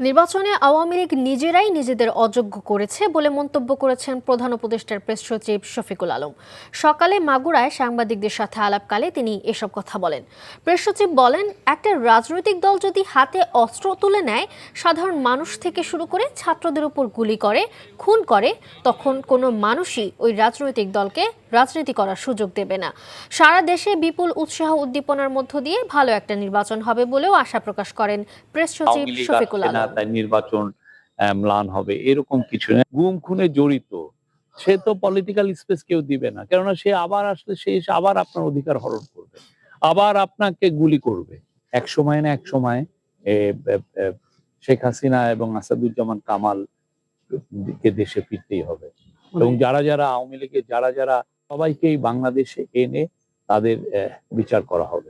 নির্বাচনে আওয়ামী লীগ নিজেরাই নিজেদের অযোগ্য করেছে বলে মন্তব্য করেছেন প্রধান উপদেষ্টার প্রেস সচিব শফিকুল আলম। সকালে মাগুরায় সাংবাদিকদের সাথে আলাপকালে তিনি এসব কথা বলেন। প্রেস সচিব বলেন, একটা রাজনৈতিক দল যদি হাতে অস্ত্র তুলে নেয়, সাধারণ মানুষ থেকে শুরু করে ছাত্রদের উপর গুলি করে, খুন করে, তখন কোনো মানুষই ওই রাজনৈতিক দলকে রাজনীতি করার সুযোগ দেবে না। সারা দেশে বিপুল উৎসাহ উদ্দীপনার মধ্য দিয়ে ভালো একটা নির্বাচন হবে বলেও আশা প্রকাশ করেন প্রেস সচিব শফিকুল আলম। নির্বাচন ম্লান হবে এরকম কিছু না। গুম খুনে জড়িত সে তো পলিটিক্যাল স্পেস কেউ দিবে না, কেননা সে আবার আসলে সে আবার আপনার অধিকার হরণ করবে, আবার আপনাকে গুলি করবে। এক সময় না এক সময় শেখ হাসিনা এবং আসাদুজ্জামান কামাল কে দেশে ফিরতেই হবে, এবং যারা যারা আওয়ামী লীগের যারা যারা সবাইকেই বাংলাদেশে এনে তাদের বিচার করা হবে।